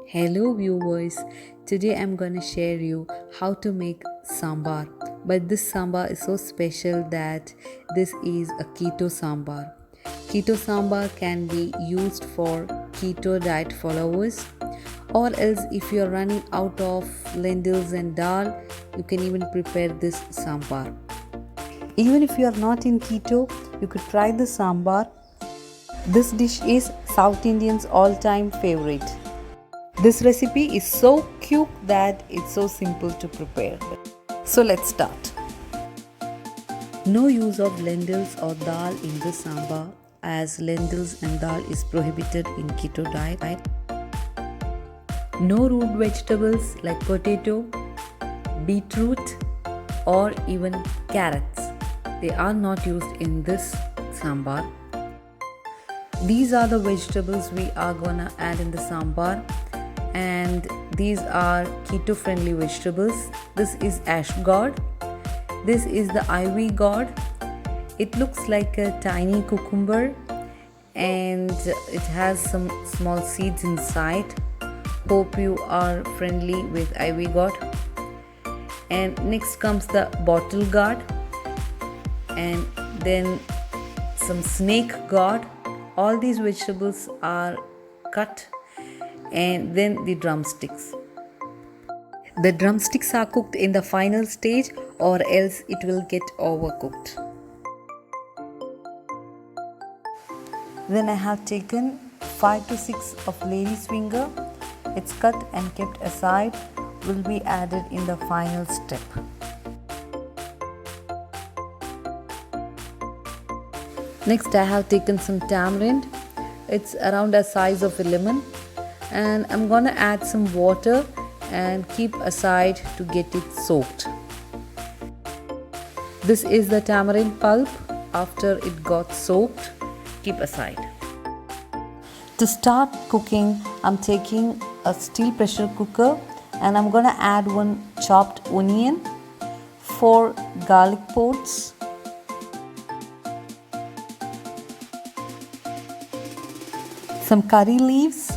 Hello viewers, today I'm gonna share you how to make sambar. But this sambar is so special that this is a keto sambar. Keto sambar can be used for keto diet followers, or else if you're running out of lentils and dal, you can even prepare this sambar. Even if you are not in keto, you could try the sambar. This dish is South Indians' all-time favorite. This recipe is so quick that it's so simple to prepare. So let's start. No use of lentils or dal in this sambar, as lentils and dal is prohibited in keto diet. No root vegetables like potato, beetroot or even carrots. They are not used in this sambar. These are the vegetables we are gonna add in the sambar, and these are keto friendly vegetables. This is ash gourd. This is the ivy gourd. It looks like a tiny cucumber and it has some small seeds inside. Hope you are friendly with ivy gourd. And next comes the bottle gourd, and then some snake gourd. All these vegetables are cut, and then the drumsticks. The drumsticks are cooked in the final stage, or else it will get overcooked. Then I have taken 5 to 6 of lady's finger. It's cut and kept aside, will be added in the final step. Next I have taken some tamarind. It's around the size of a lemon, and I'm gonna add some water and keep aside to get it soaked. This is the tamarind pulp after it got soaked. Keep aside. To start cooking, I'm taking a steel pressure cooker and I'm gonna add one chopped onion, 4 garlic pods, some curry leaves.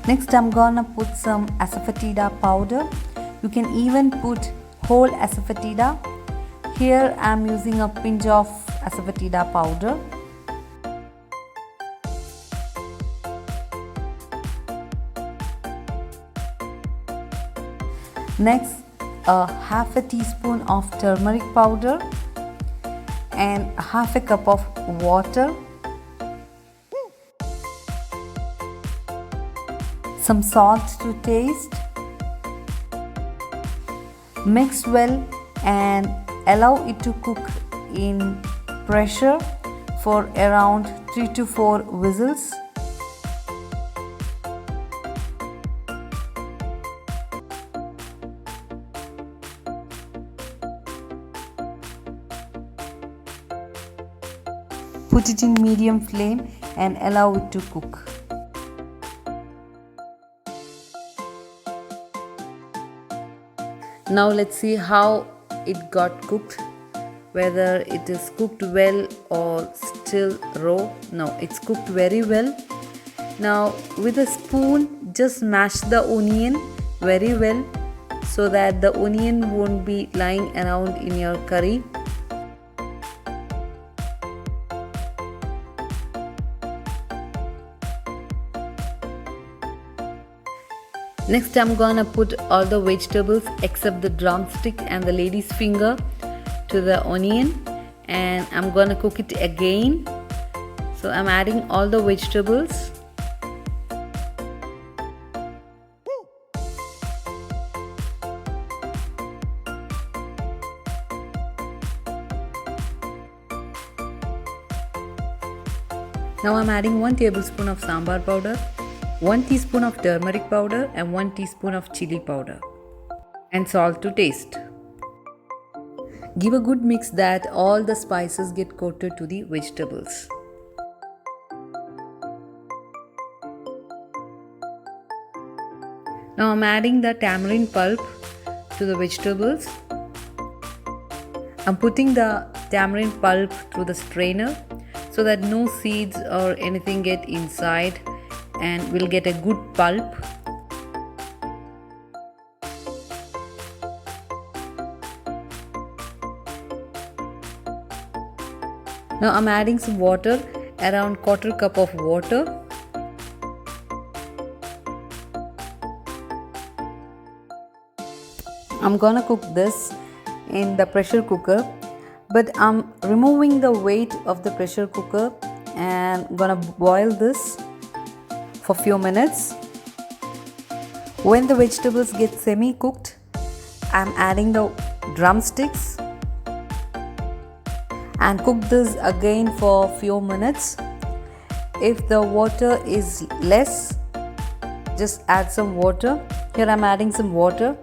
Next I'm gonna put some asafoetida powder. You can even put whole asafoetida. Here I'm using a pinch of asafoetida powder. Next, a half a teaspoon of turmeric powder and half a cup of water, some salt to taste. Mix well and allow it to cook in pressure for around 3 to 4 whistles. Put it in medium flame and allow it to cook. Now let's see how it got cooked, whether it is cooked well or still raw. No, it's cooked very well. Now with a spoon, just mash the onion very well so that the onion won't be lying around in your curry. Next I'm gonna put all the vegetables except the drumstick and the lady's finger to the onion, and I'm gonna cook it again. So I'm adding all the vegetables. Now I'm adding 1 tablespoon of sambar powder, 1 teaspoon of turmeric powder and 1 teaspoon of chili powder, and salt to taste. Give a good mix that all the spices get coated to the vegetables. Now I'm adding the tamarind pulp to the vegetables. I'm putting the tamarind pulp through the strainer so that no seeds or anything get inside and we'll get a good pulp. Now I'm adding some water, around quarter cup of water. I'm gonna cook this in the pressure cooker, but I'm removing the weight of the pressure cooker and gonna boil this for few minutes. When the vegetables get semi-cooked, I'm adding the drumsticks and cook this again for few minutes. If the water is less, just add some water. Here I'm adding some water.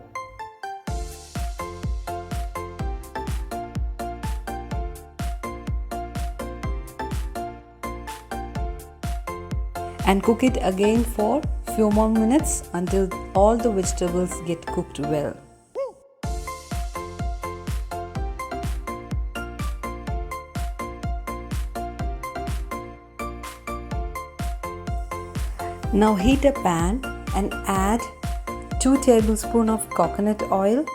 And cook it again for few more minutes until all the vegetables get cooked well. Now heat a pan and add 2 tablespoons of coconut oil